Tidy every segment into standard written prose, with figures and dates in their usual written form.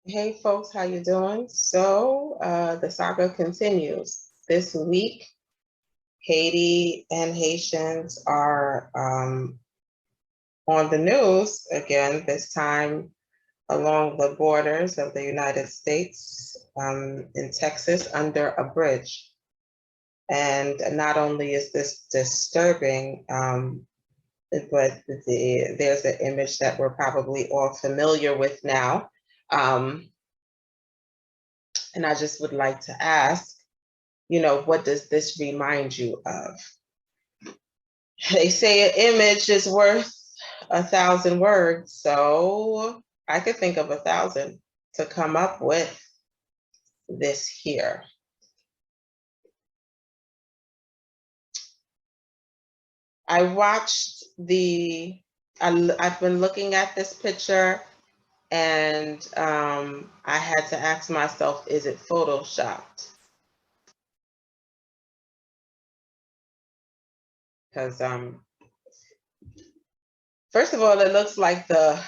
Hey folks, how you doing? So the saga continues. This week, Haiti and Haitians are on the news again, this time along the borders of the United States in Texas under a bridge. And not only is this disturbing, but there's an image that we're probably all familiar with now. And I just would like to ask, what does this remind you of? They say an image is worth 1,000 words, so I could think of 1,000 to come up with this here. I've been looking at this picture and I had to ask myself, is it photoshopped? Because first of all, it looks like the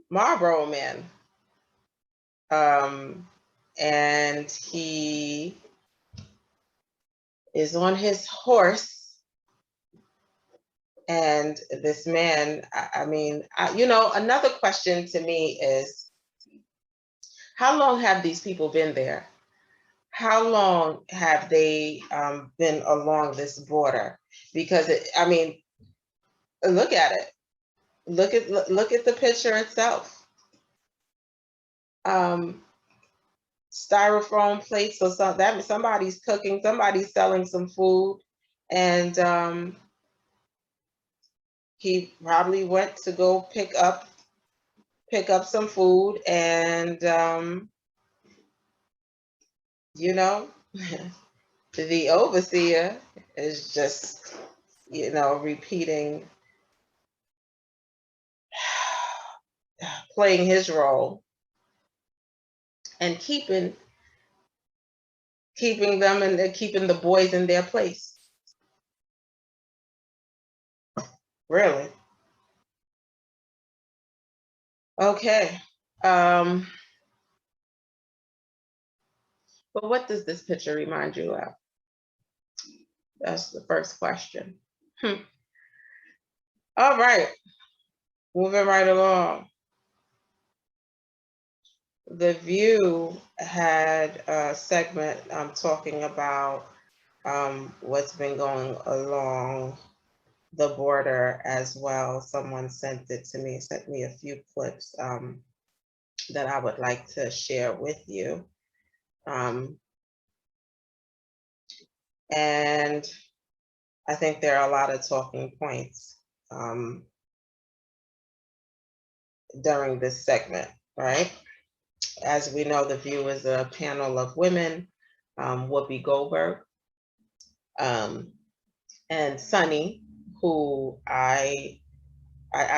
Marlboro Man. And he is on his horse. And this man, another question to me is, how long have these people been there? How long have they been along this border? Because look at it. Look at the picture itself. Styrofoam plates, so somebody's cooking, somebody's selling some food, and he probably went to go pick up some food, and the overseer is just repeating, playing his role and keeping them and keeping the boys in their place. Really? Okay. But what does this picture remind you of? That's the first question. All right, moving right along. The View had a segment talking about what's been going along the border as well. Someone sent me a few clips that I would like to share with you. And I think there are a lot of talking points during this segment, right? As we know, The View is a panel of women, Whoopi Goldberg, and Sunny, who I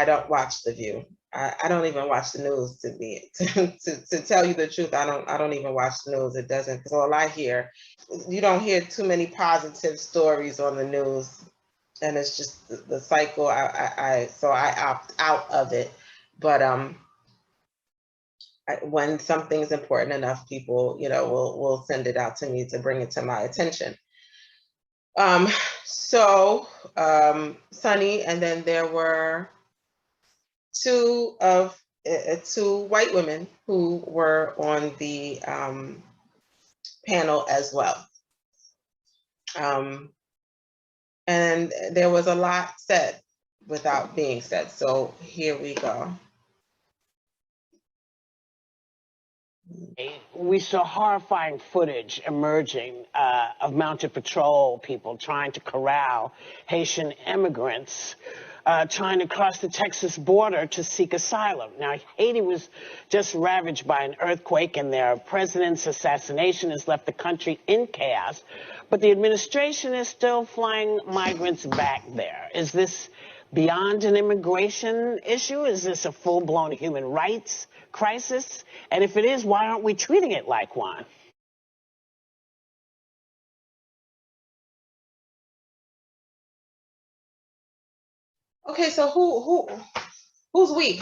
don't watch The View. I don't even watch the news to tell you the truth. I don't even watch the news. It doesn't, because all I hear, you don't hear too many positive stories on the news, and it's just the cycle. So I opt out of it. But when something's important enough, people will send it out to me to bring it to my attention. So Sunny, and then there were two white women who were on the panel as well. And there was a lot said without being said. So here we go. We saw horrifying footage emerging of mounted patrol people trying to corral Haitian immigrants trying to cross the Texas border to seek asylum. Now, Haiti was just ravaged by an earthquake, and their president's assassination has left the country in chaos. But the administration is still flying migrants back there. Is this beyond an immigration issue? Is this a full-blown human rights crisis? And if it is, why aren't we treating it like one? Okay, so who's we?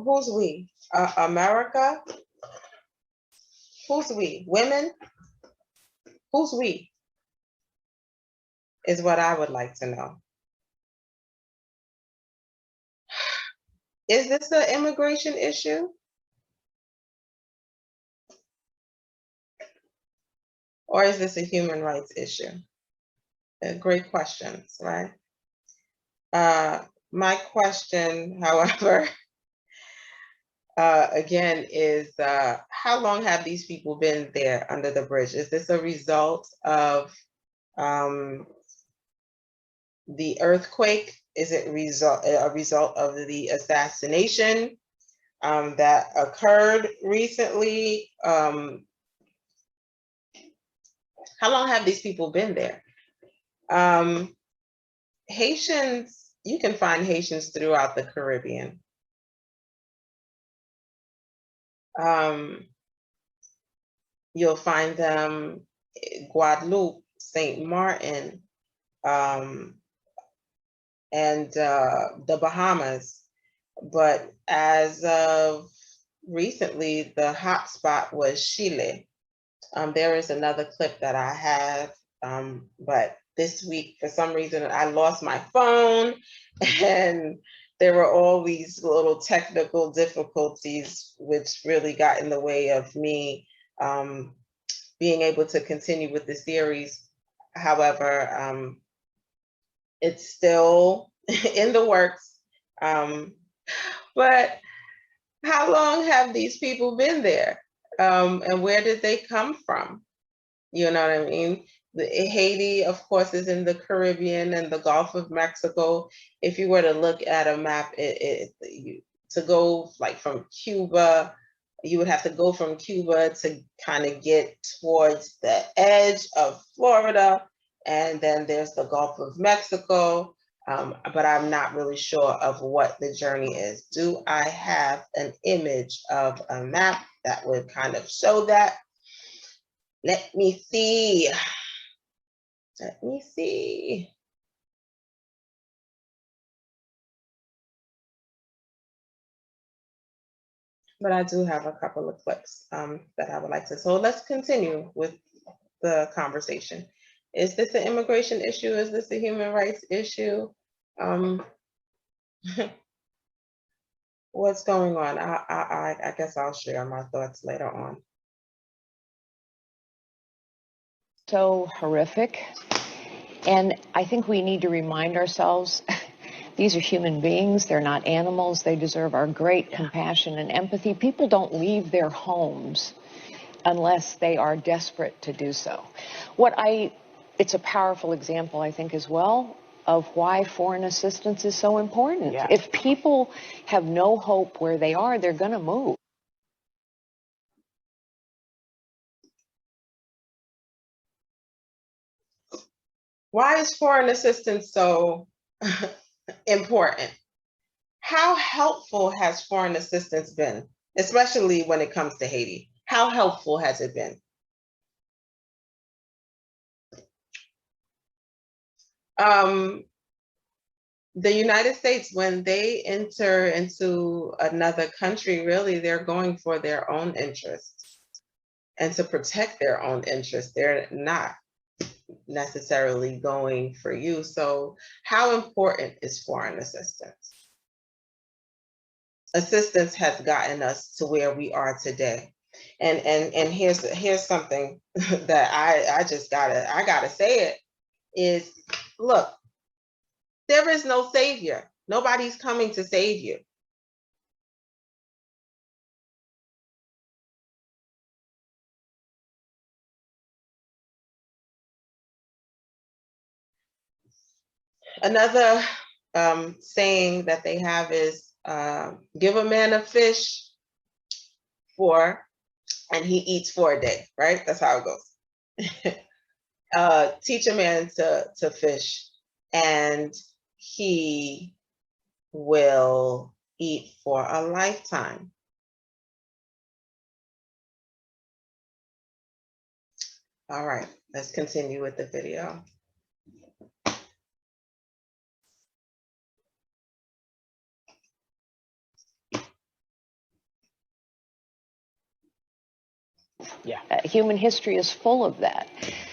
Who's we? America? Who's we? Women? Who's we? Is what I would like to know. Is this an immigration issue? Or is this a human rights issue? Great questions, right? My question, however, again, is how long have these people been there under the bridge? Is this a result of the earthquake? Is it a result of the assassination that occurred recently? How long have these people been there? Haitians, you can find Haitians throughout the Caribbean. You'll find them in Guadeloupe, St. Martin, and the Bahamas. But as of recently, the hotspot was Chile. There is another clip that I have, but this week, for some reason, I lost my phone and there were all these little technical difficulties, which really got in the way of me being able to continue with the series. However, it's still in the works. But how long have these people been there? And where did they come from? You know what I mean? Haiti, of course, is in the Caribbean and the Gulf of Mexico. If you were to look at a map, to go like from Cuba, you would have to go from Cuba to kind of get towards the edge of Florida. And then there's the Gulf of Mexico. But I'm not really sure of what the journey is. Do I have an image of a map that would kind of show that? Let me see. Let me see. But I do have a couple of clips that I would like to. So let's continue with the conversation. Is this an immigration issue? Is this a human rights issue? What's going on? I guess I'll share my thoughts later on. So horrific. And I think we need to remind ourselves, these are human beings, they're not animals, they deserve our great compassion and empathy. People don't leave their homes unless they are desperate to do so. It's a powerful example, I think, as well, of why foreign assistance is so important. Yeah. If people have no hope where they are, they're going to move. Why is foreign assistance so important? How helpful has foreign assistance been, especially when it comes to Haiti? How helpful has it been? The United States, when they enter into another country, really, they're going for their own interests and to protect their own interests. They're not necessarily going for you. So how important is foreign assistance? Assistance has gotten us to where we are today. And here's something that I gotta say it is, look, there is no savior. Nobody's coming to save you. Another saying that they have is, give a man a fish and he eats for a day, right? That's how it goes. Teach a man to fish and he will eat for a lifetime. All right, let's continue with the video. Yeah. Human history is full of that.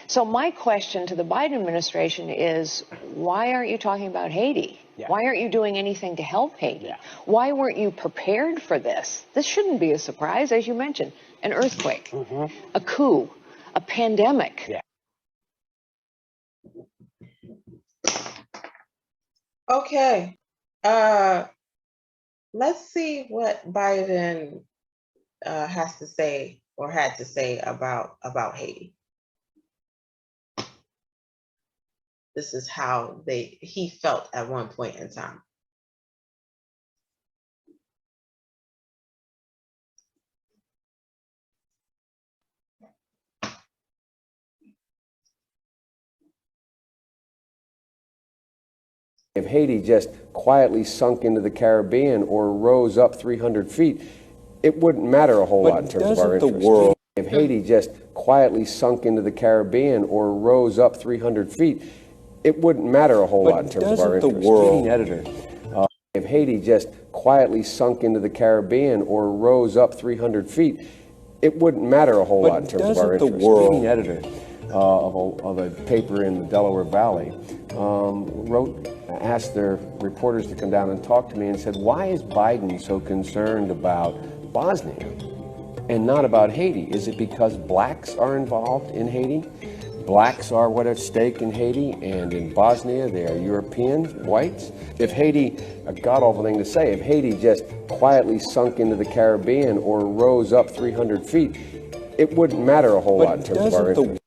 So my question to the Biden administration is, why aren't you talking about Haiti? Yeah. Why aren't you doing anything to help Haiti? Yeah. Why weren't you prepared for this? This shouldn't be a surprise, as you mentioned, an earthquake, a coup, a pandemic. Yeah. Okay. Let's see what Biden has to say or had to say about Haiti. This is how he felt at one point in time. If Haiti just quietly sunk into the Caribbean or rose up 300 feet, it wouldn't matter a whole lot in terms of our interest. If Haiti just quietly sunk into the Caribbean or rose up 300 feet, it wouldn't matter a whole lot in terms of our interest. Editor. If Haiti just quietly sunk into the Caribbean or rose up 300 feet, it wouldn't matter a whole lot in terms of our interest. Editor of a paper in the Delaware Valley asked their reporters to come down and talk to me and said, why is Biden so concerned about Bosnia and not about Haiti? Is it because blacks are involved in Haiti? Blacks are what at stake in Haiti, and in Bosnia they are Europeans, whites. If Haiti, a god-awful thing to say, if Haiti just quietly sunk into the Caribbean or rose up 300 feet, it wouldn't matter a whole lot in terms of our interest.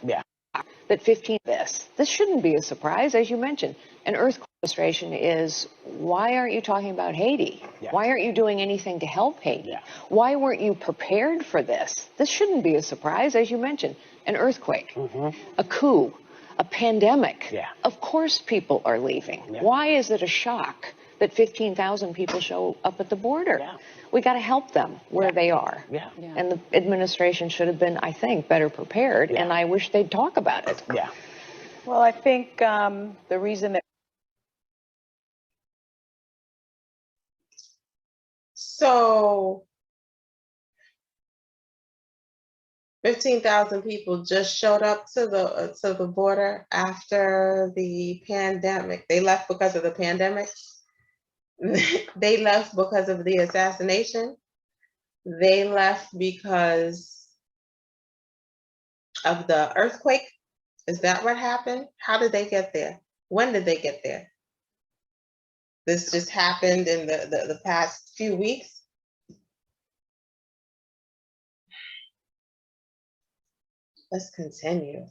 Yeah. That 15 this shouldn't be a surprise, as you mentioned. An earthquake illustration is, why aren't you talking about Haiti? Yeah. Why aren't you doing anything to help Haiti? Yeah. Why weren't you prepared for this? This shouldn't be a surprise, as you mentioned. An earthquake, a coup, a pandemic. Yeah. Of course people are leaving. Yeah. Why is it a shock that 15,000 people show up at the border? Yeah. We got to help them where they are. Yeah. And the administration should have been, I think, better prepared. Yeah. And I wish they'd talk about it. Yeah. Well, I think the reason that So 15,000 people just showed up to the border after the pandemic. They left because of the pandemic. They left because of the assassination. They left because of the earthquake. Is that what happened? How did they get there? When did they get there? This just happened in the past few weeks. Let's continue.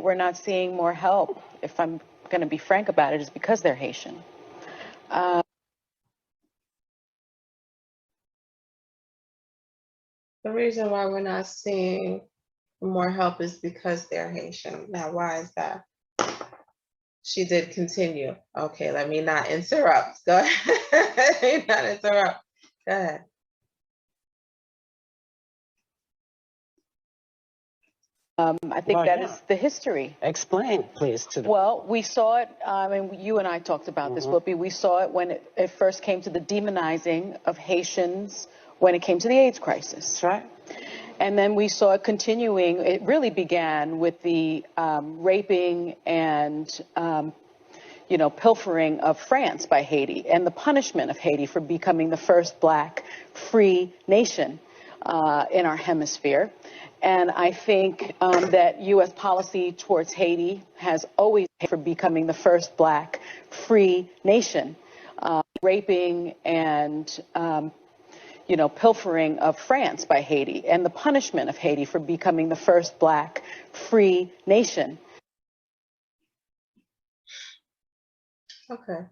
we're not seeing more help, if I'm going to be frank about it, is because they're Haitian. The reason why we're not seeing more help is because they're Haitian. Now, why is that? She did continue. Okay, let me not interrupt. Go ahead. Let me not interrupt. Go ahead. I think that is the history. Explain, please, to the. Well, we saw it, I mean, you and I talked about this, Whoopi. We saw it when it first came to the demonizing of Haitians when it came to the AIDS crisis. That's right. And then we saw it continuing. It really began with the raping and, pilfering of France by Haiti and the punishment of Haiti for becoming the first black free nation in our hemisphere. And I think that U.S. policy towards Haiti has always for becoming the first black free nation, raping and pilfering of France by Haiti and the punishment of Haiti for becoming the first black free nation. Okay.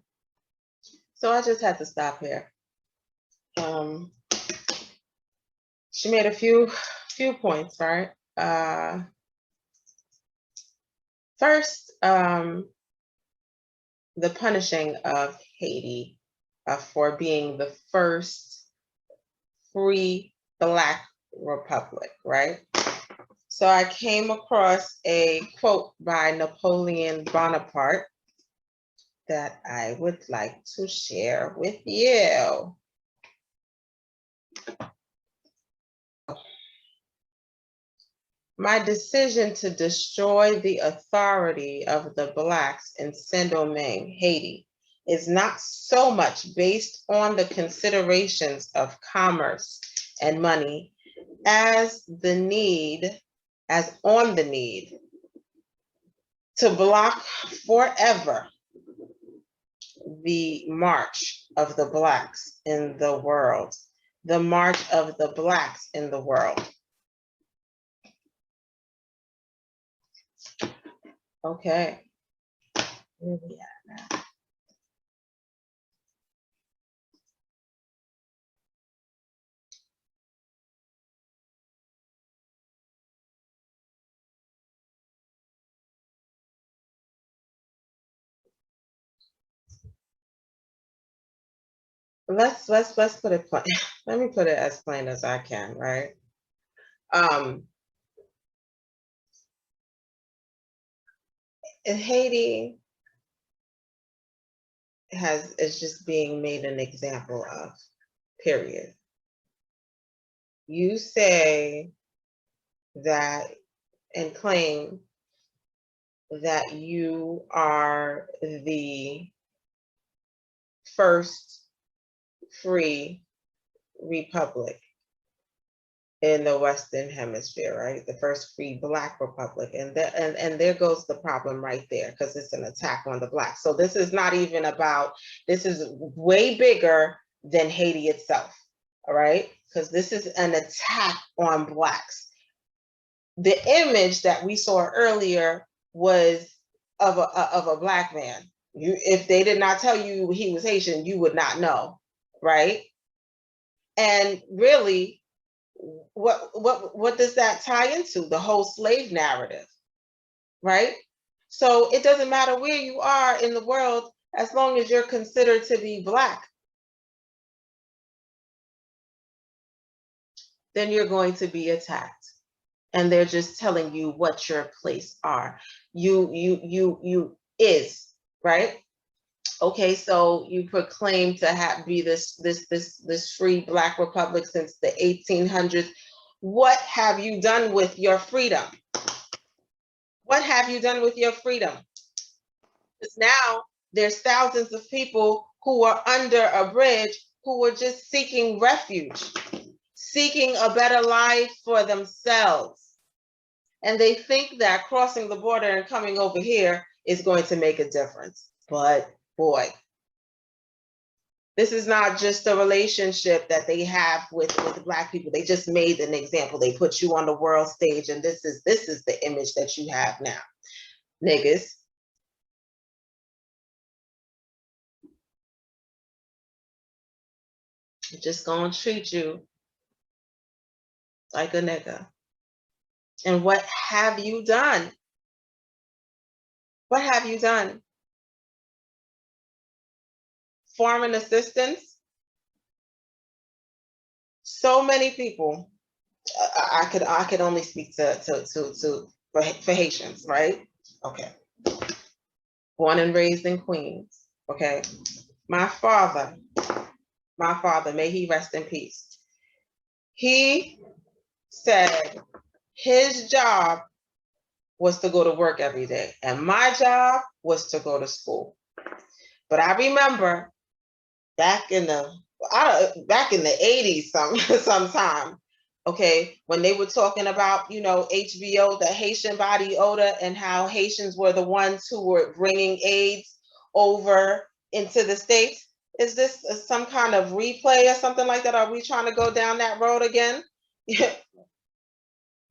So I just had to stop here. She made a few points, right? First, the punishing of Haiti for being the first free Black republic, right? So I came across a quote by Napoleon Bonaparte that I would like to share with you. My decision to destroy the authority of the Blacks in Saint-Domingue, Haiti, is not so much based on the considerations of commerce and money as on the need to block forever the march of the Blacks in the world, the march of the Blacks in the world. Okay, where we at now? Let's put it plain. Let me put it as plain as I can, right? In Haiti is just being made an example of, period. You say that and claim that you are the first free republic in the Western Hemisphere, right? The first free Black republic. And there goes the problem right there, because it's an attack on the Blacks. So this is not even about, this is way bigger than Haiti itself, all right? Because this is an attack on Blacks. The image that we saw earlier was of a Black man. If they did not tell you he was Haitian, you would not know, right? And really, what does that tie into? The whole slave narrative, right? So it doesn't matter where you are in the world, as long as you're considered to be Black, then you're going to be attacked. And they're just telling you what your place are. You is, right? Okay, so you proclaim to be this free Black republic since the 1800s. What have you done with your freedom? What have you done with your freedom? Because now there's thousands of people who are under a bridge who are just seeking refuge, seeking a better life for themselves. And they think that crossing the border and coming over here is going to make a difference. But boy, this is not just a relationship that they have with Black people. They just made an example. They put you on the world stage, and this is the image that you have now. Niggas. Just gonna treat you like a nigga. And what have you done? What have you done? Foreign assistance. So many people. I could only speak for Haitians, right? Okay. Born and raised in Queens. Okay. My father, may he rest in peace. He said his job was to go to work every day, and my job was to go to school. But I remember back in the 80s sometime, okay, when they were talking about, HBO, the Haitian body odor, and how Haitians were the ones who were bringing AIDS over into the States. Is this some kind of replay or something like that? Are we trying to go down that road again?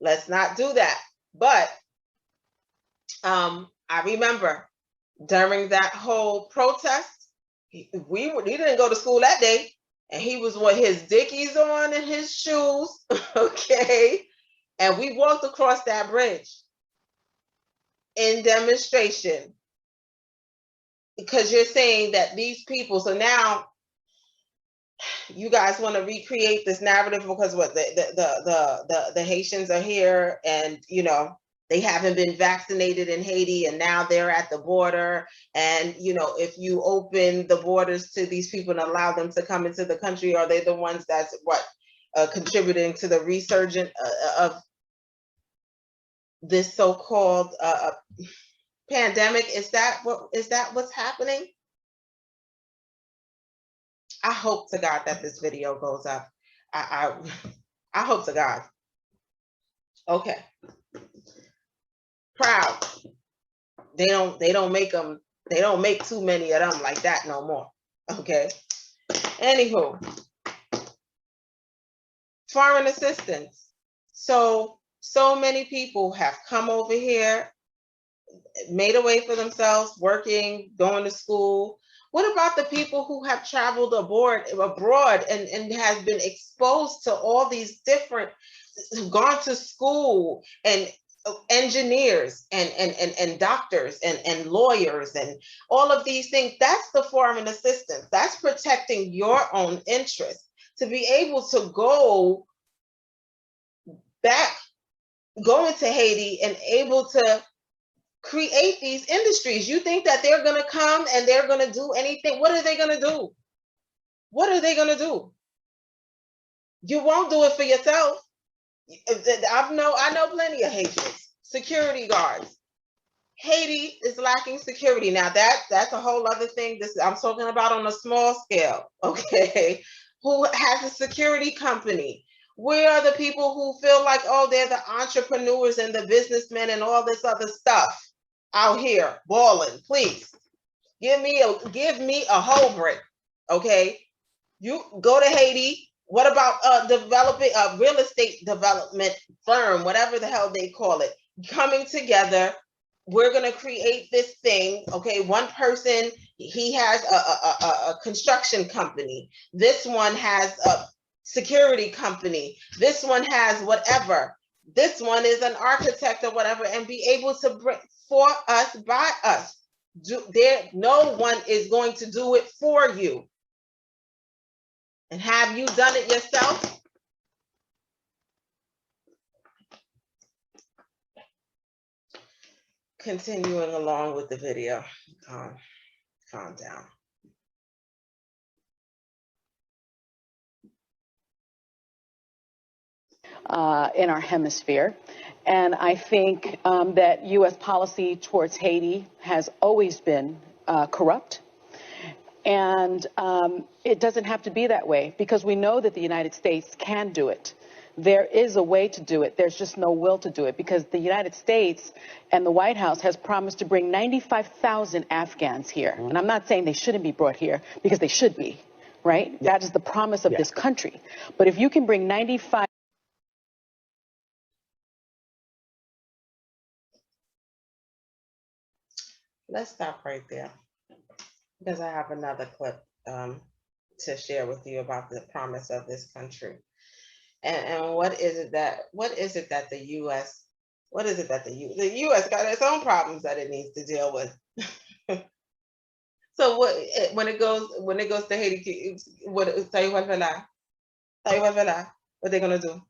Let's not do that. But I remember during that whole protest, he didn't go to school that day, and he was with his Dickies on and his shoes, okay? And we walked across that bridge in demonstration, because you're saying that these people, so now you guys want to recreate this narrative because what the Haitians are here and, you know, they haven't been vaccinated in Haiti and now they're at the border. And, you know, if you open the borders to these people and allow them to come into the country, are they the ones that's contributing to the resurgence of this so-called pandemic? Is that what's happening? I hope to God that this video goes up. I hope to God. Okay. Proud. They don't make too many of them like that no more. Okay. Anywho, foreign assistance. So many people have come over here, made a way for themselves, working, going to school. What about the people who have traveled abroad and has been exposed to all these different, gone to school, and engineers and doctors and lawyers and all of these things? That's the foreign assistance. That's protecting your own interests, to be able to go into Haiti and able to create these industries. You think that they're going to come and they're going to do anything? What are they going to do? What are they going to do? You won't do it for yourself. I know plenty of Haitians, security guards. Haiti is lacking security. Now that's a whole other thing. I'm talking about on a small scale, okay? Who has a security company? Where are the people who feel like, oh, they're the entrepreneurs and the businessmen and all this other stuff out here balling? Please give me a whole break, okay? You go to Haiti. What about developing a real estate development firm, whatever the hell they call it, coming together? We're going to create this thing, okay? One person, he has a construction company. This one has a security company. This one has whatever. This one is an architect or whatever, and be able to bring for us, by us. No one is going to do it for you. And have you done it yourself? Continuing along with the video. Calm down. In our hemisphere. And I think that U.S. policy towards Haiti has always been corrupt. And it doesn't have to be that way, because we know that the United States can do it. There is a way to do it. There's just no will to do it, because the United States and the White House has promised to bring 95,000 Afghans here. And I'm not saying they shouldn't be brought here, because they should be, right? Yeah. That is the promise of this country. But if you can bring 95... Let's stop right there, because I have another clip to share with you about the promise of this country. And what is it that the U.S. the U.S. got its own problems that it needs to deal with. So when it goes to Haiti, what they gonna do?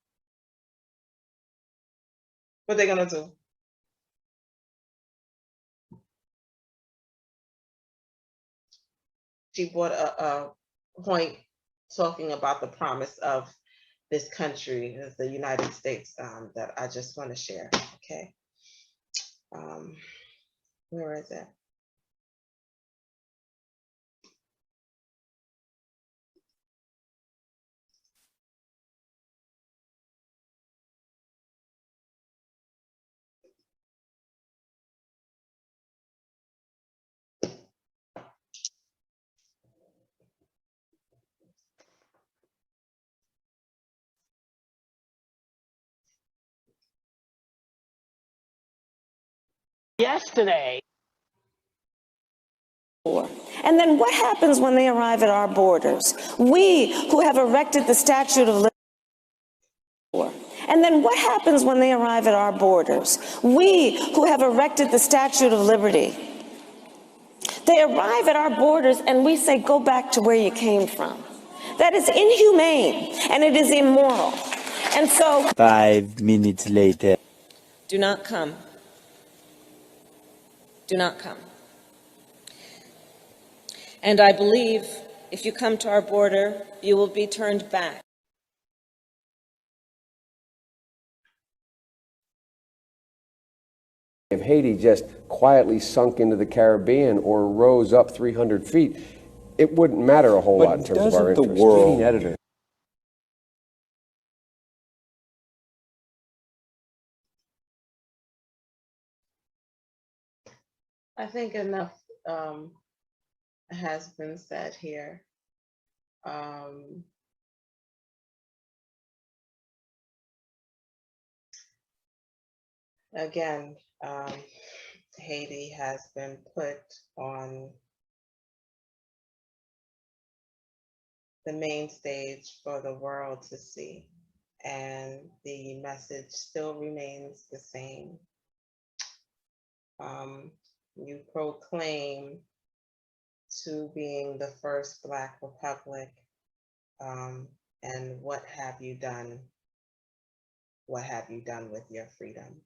What they gonna do? She brought a point talking about the promise of this country, the United States, that I just want to share. Okay. Where is it? Yesterday. And then what happens when they arrive at our borders? We who have erected the Statue of Liberty. And then what happens when they arrive at our borders? We who have erected the Statue of Liberty. They arrive at our borders and we say, go back to where you came from. That is inhumane and it is immoral. And so 5 minutes later. do not come. Do not come. And I believe if you come to our border, you will be turned back. If Haiti just quietly sunk into the Caribbean or rose up 300 feet, it wouldn't matter a whole lot in terms of our interest. Editor. I think enough has been said here. Again, Haiti has been put on the main stage for the world to see, and the message still remains the same. You proclaim to being the first Black Republic, and what have you done? What have you done with your freedom?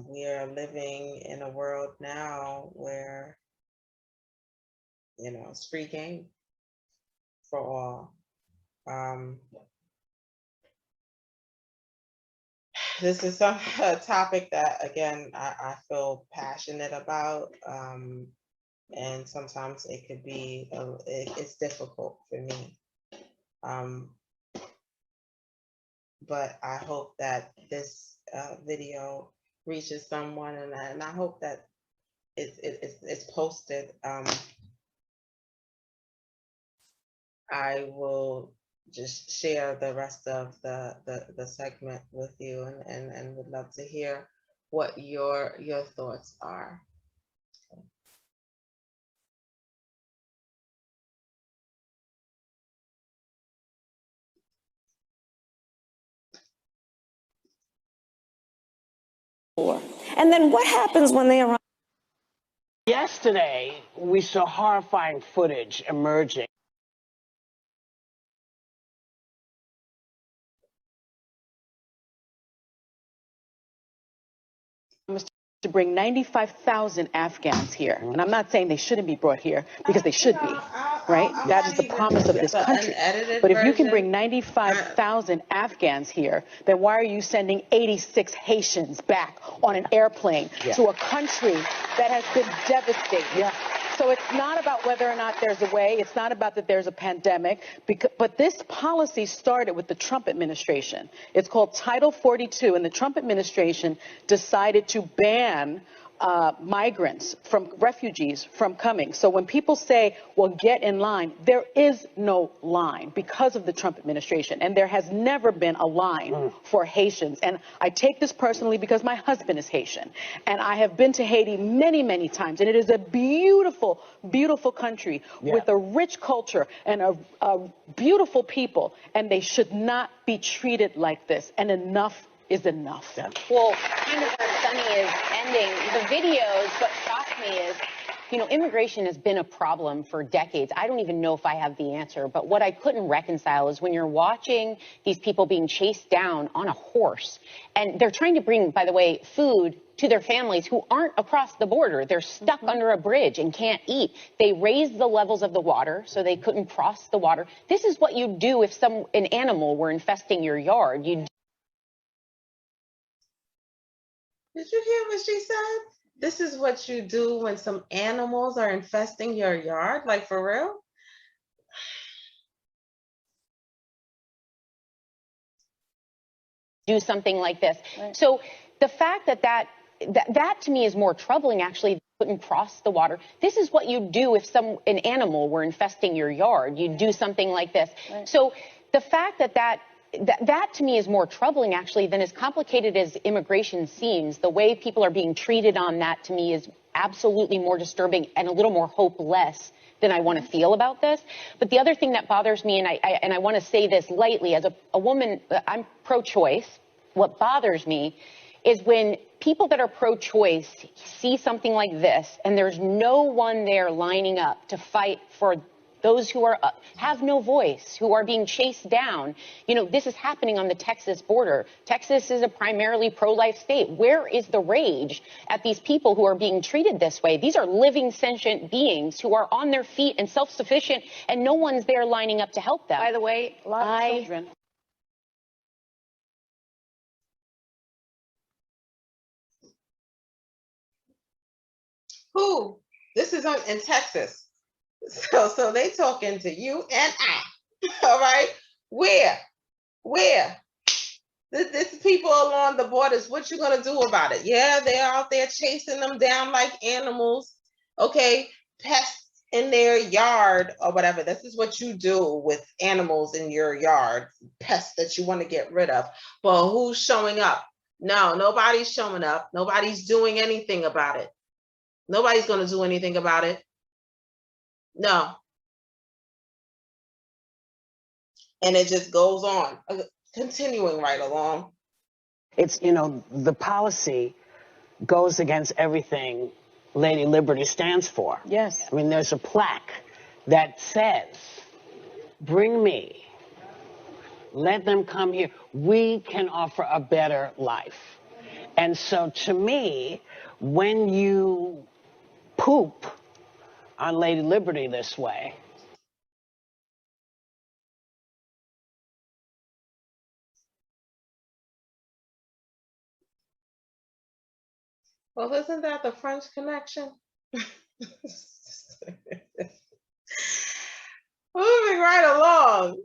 We are living in a world now where, you know, it's free game for all. This is a topic that, again, I feel passionate about, and sometimes it could be, it's difficult for me. But I hope that this video reaches someone, and I hope that it's posted. I will just share the rest of the segment with you, and would love to hear what your thoughts are. And then what happens when they arrive? Yesterday, we saw horrifying footage emerging. To bring 95,000 Afghans here. And I'm not saying they shouldn't be brought here, because they should be, right? That is the promise of this country. But if you can bring 95,000 Afghans here, then why are you sending 86 Haitians back on an airplane to a country that has been devastated? So it's not about whether or not there's a way. It's not about that there's a pandemic. But this policy started with the Trump administration. It's called Title 42, and the Trump administration decided to ban migrants, refugees from coming. So when people say, well, get in line, there is no line because of the Trump administration. And there has never been a line for Haitians. And I take this personally because my husband is Haitian. And I have been to Haiti many, many times. And it is a beautiful, beautiful country with a rich culture and a beautiful people. And they should not be treated like this. And enough is enough. Well, kind of where Sunny is ending, the videos, what shocked me is, you know, immigration has been a problem for decades. I don't even know if I have the answer, but what I couldn't reconcile is when you're watching these people being chased down on a horse, and they're trying to bring, by the way, food to their families who aren't across the border. They're stuck under a bridge and can't eat. They raised the levels of the water so they couldn't cross the water. This is what you'd do if an animal were infesting your yard. Did you hear what she said? This is what you do when some animals are infesting your yard, like for real? Do something like this. Right. So the fact that to me is more troubling, actually, couldn't cross the water. This is what you do if an animal were infesting your yard. You'd do something like this. Right. So the fact that to me is more troubling, actually, than as complicated as immigration seems. The way people are being treated on that, to me, is absolutely more disturbing and a little more hopeless than I want to feel about this. But the other thing that bothers me, and I want to say this lightly, as a woman, I'm pro-choice. What bothers me is when people that are pro-choice see something like this, and there's no one there lining up to fight for those who are have no voice, who are being chased down. You know, this is happening on the Texas border. Texas is a primarily pro-life state. Where is the rage at these people who are being treated this way? These are living, sentient beings who are on their feet and self-sufficient, and no one's there lining up to help them. By the way, a lot of children. Who? This is in Texas. So they talking to you and I. All right. Where? This people along the borders. What you gonna do about it? Yeah, they're out there chasing them down like animals. Okay, pests in their yard or whatever. This is what you do with animals in your yard, pests that you want to get rid of. But who's showing up? No, nobody's showing up. Nobody's doing anything about it. Nobody's going to do anything about it. No. And it just goes on, continuing right along. It's, you know, the policy goes against everything Lady Liberty stands for. Yes. I mean, there's a plaque that says, bring me, let them come here. We can offer a better life. And so to me, when you poop on Lady Liberty this way, well, isn't that the French Connection? Moving right along.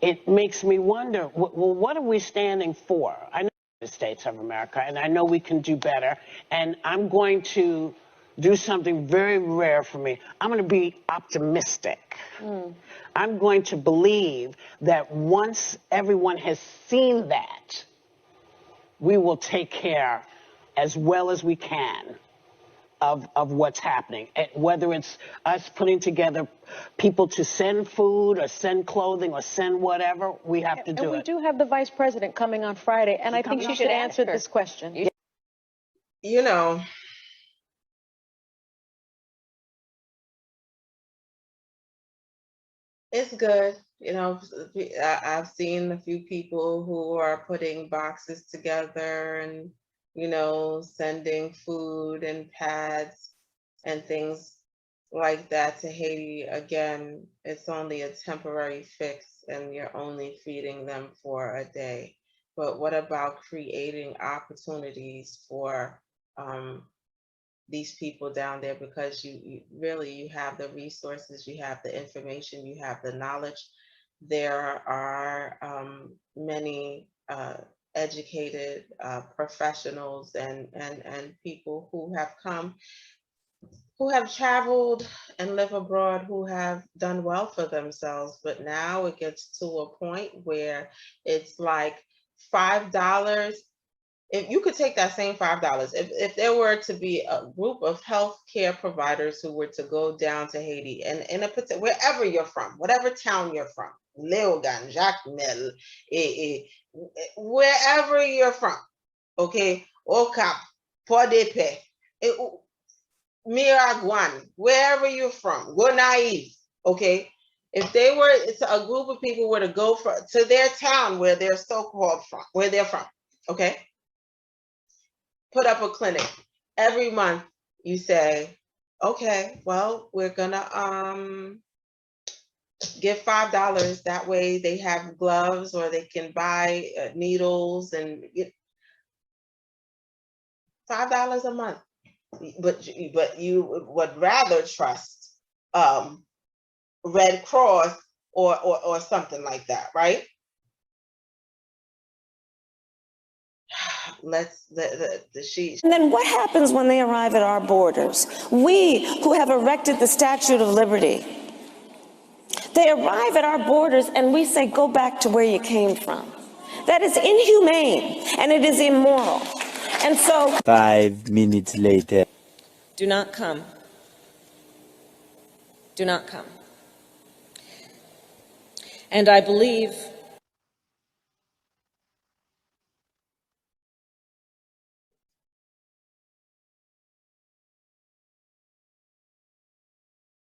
it makes me wonder, well, what are we standing for? I know the States of America, and I know we can do better, and I'm going to do something very rare for me. I'm going to be optimistic. I'm going to believe that once everyone has seen that, we will take care as well as we can of what's happening. Whether it's us putting together people to send food or send clothing or send whatever, we have to do it. And we do have the vice president coming on Friday, and I think she should answer this question. You know, it's good. You know, I've seen a few people who are putting boxes together and, you know, sending food and pads and things like that to Haiti. Again, it's only a temporary fix and you're only feeding them for a day. But what about creating opportunities for these people down there, because you really have the resources, you have the information, you have the knowledge. There are many educated professionals and people who have come, who have traveled and live abroad, who have done well for themselves. But now it gets to a point where it's like $5. If you could take that same $5, if there were to be a group of healthcare providers who were to go down to Haiti and in a particular, wherever you're from, whatever town you're from, Léogane, Jacmel, wherever you're from, okay, Okap, Port-de-Paix, Miragwan, wherever you're from, Gonaïves, okay. If they were, it's a group of people were to go to their town where they're so-called from, where they're from, okay. Put up a clinic every month. You say, okay, well, we're gonna give $5. That way they have gloves or they can buy needles and get $5 a month. But you would rather trust Red Cross or something like that, right? And then what happens when they arrive at our borders? We who have erected the Statue of Liberty, they arrive at our borders and we say, go back to where you came from. That is inhumane and it is immoral. And so 5 minutes later. Do not come. do not come. And I believe